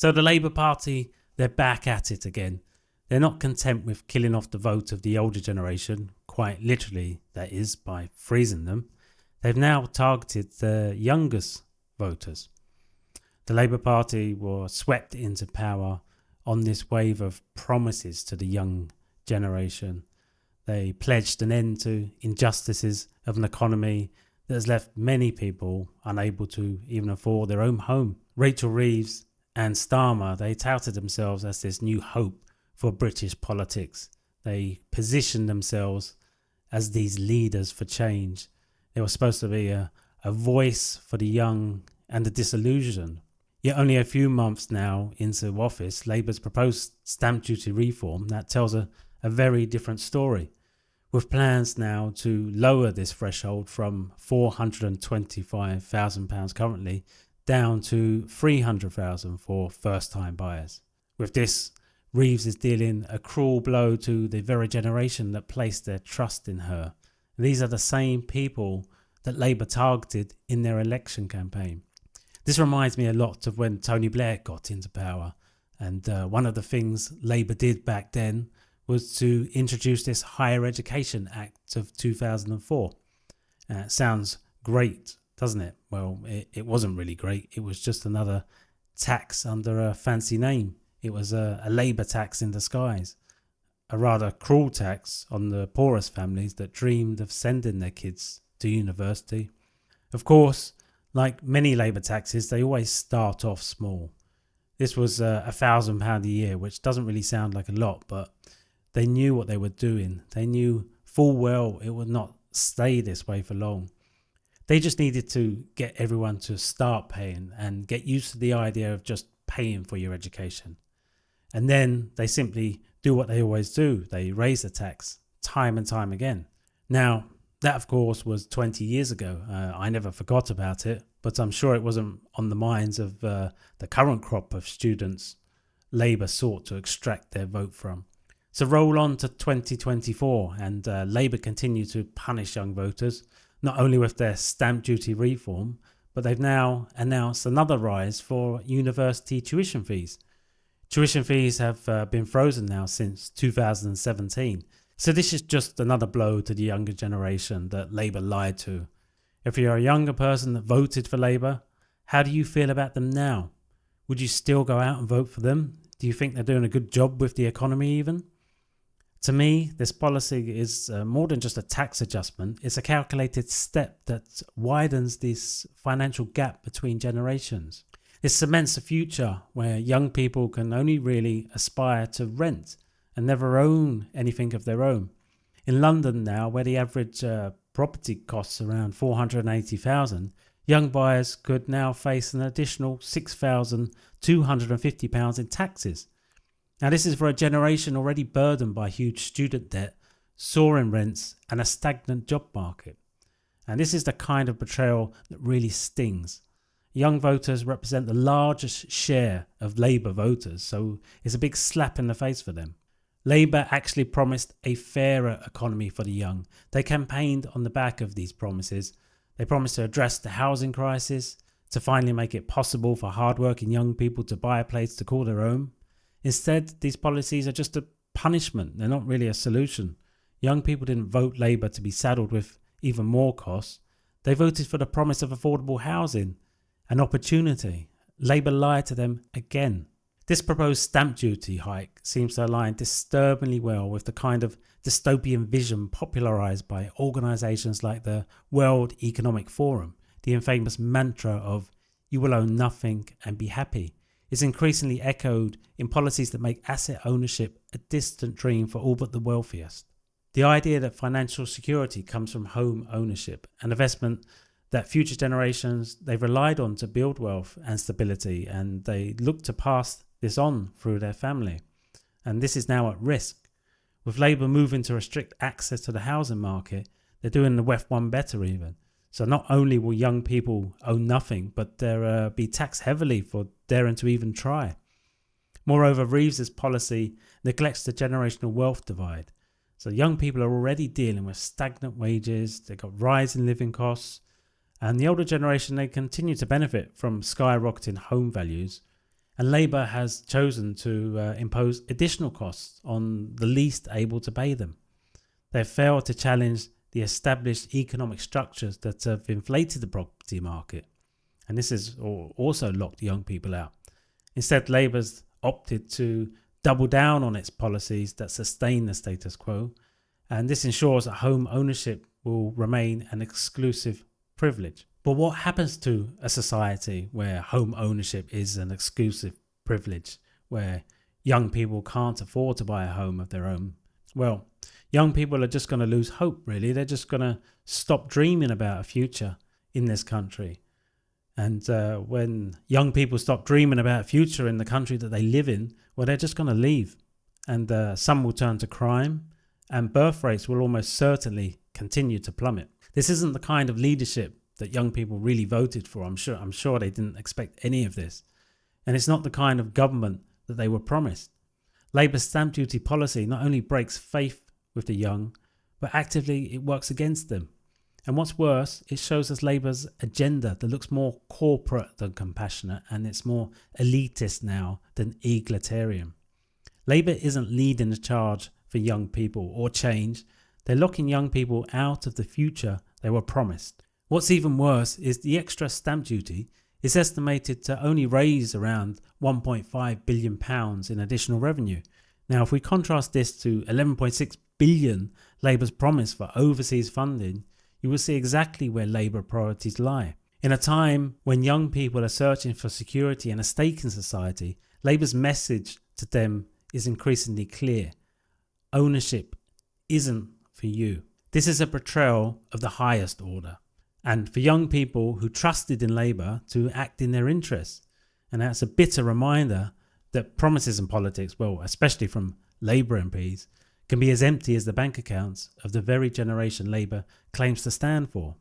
So the Labour Party, they're back at it again. They're not content with killing off the vote of the older generation, quite literally, that is, by freezing them. They've now targeted the youngest voters. The Labour Party were swept into power on this wave of promises to the young generation. They pledged an end to injustices of an economy that has left many people unable to even afford their own home. Rachel Reeves and Starmer, they touted themselves as this new hope for British politics. They positioned themselves as these leaders for change. They were supposed to be a voice for the young and the disillusioned. Yet only a few months now into office, Labour's proposed stamp duty reform that tells a very different story, with plans now to lower this threshold from £425,000 currently down to £300,000 for first-time buyers. With this, Reeves is dealing a cruel blow to the very generation that placed their trust in her. These are the same people that Labour targeted in their election campaign. This reminds me a lot of when Tony Blair got into power, and one of the things Labour did back then was to introduce this Higher Education Act of 2004. Sounds great, doesn't it? Well, it wasn't really great. It was just another tax under a fancy name. It was a Labour tax in disguise, a rather cruel tax on the poorest families that dreamed of sending their kids to university. Of course, like many Labour taxes, they always start off small. This was £1,000 a year, which doesn't really sound like a lot, but they knew what they were doing. They knew full well it would not stay this way for long. They just needed to get everyone to start paying and get used to the idea of just paying for your education. And then they simply do what they always do. They raise the tax time and time again. Now, that of course was 20 years ago. I never forgot about it, but I'm sure it wasn't on the minds of the current crop of students Labour sought to extract their vote from. So roll on to 2024 and Labour continue to punish young voters, not only with their stamp duty reform, but they've now announced another rise for university tuition fees. Tuition fees have been frozen now since 2017. So this is just another blow to the younger generation that Labour lied to. If you're a younger person that voted for Labour, how do you feel about them now? Would you still go out and vote for them? Do you think they're doing a good job with the economy even? To me, this policy is more than just a tax adjustment. It's a calculated step that widens this financial gap between generations. It cements a future where young people can only really aspire to rent and never own anything of their own. In London now, where the average property costs around £480,000, young buyers could now face an additional £6,250 in taxes. Now this is for a generation already burdened by huge student debt, soaring rents and a stagnant job market. And this is the kind of betrayal that really stings. Young voters represent the largest share of Labour voters, so it's a big slap in the face for them. Labour actually promised a fairer economy for the young. They campaigned on the back of these promises. They promised to address the housing crisis, to finally make it possible for hardworking young people to buy a place to call their own. Instead, these policies are just a punishment. They're not really a solution. Young people didn't vote Labour to be saddled with even more costs. They voted for the promise of affordable housing, an opportunity. Labour lied to them again. This proposed stamp duty hike seems to align disturbingly well with the kind of dystopian vision popularised by organisations like the World Economic Forum. The infamous mantra of "you will own nothing and be happy" is increasingly echoed in policies that make asset ownership a distant dream for all but the wealthiest. The idea that financial security comes from home ownership, an investment that future generations they've relied on to build wealth and stability, and they look to pass this on through their family. And this is now at risk. With Labour moving to restrict access to the housing market, they're doing the West one better even. So not only will young people own nothing, but they'll be taxed heavily for daring to even try. Moreover, Reeves's policy neglects the generational wealth divide. So young people are already dealing with stagnant wages, they've got rising living costs, and the older generation, they continue to benefit from skyrocketing home values. And Labour has chosen to impose additional costs on the least able to pay them. They've failed to challenge the established economic structures that have inflated the property market. And this has also locked young people out. Instead, Labour's opted to double down on its policies that sustain the status quo. And this ensures that home ownership will remain an exclusive privilege. But what happens to a society where home ownership is an exclusive privilege, where young people can't afford to buy a home of their own? Well, young people are just going to lose hope, really. They're just going to stop dreaming about a future in this country. And when young people stop dreaming about a future in the country that they live in, well, they're just going to leave. And some will turn to crime, and birth rates will almost certainly continue to plummet. This isn't the kind of leadership that young people really voted for. I'm sure they didn't expect any of this. And it's not the kind of government that they were promised. Labour's stamp duty policy not only breaks faith with the young, but actively it works against them. And what's worse, it shows us Labour's agenda that looks more corporate than compassionate, and it's more elitist now than egalitarian. Labour isn't leading the charge for young people or change. They're locking young people out of the future they were promised. What's even worse is the extra stamp duty is estimated to only raise around £1.5 billion in additional revenue. Now, if we contrast this to £11.6 billion Labour's promise for overseas funding, you will see exactly where Labour priorities lie. In a time when young people are searching for security and a stake in society, Labour's message to them is increasingly clear. Ownership isn't for you. This is a betrayal of the highest order. And for young people who trusted in Labour to act in their interests. And that's a bitter reminder that promises in politics, well, especially from Labour MPs, can be as empty as the bank accounts of the very generation Labour claims to stand for.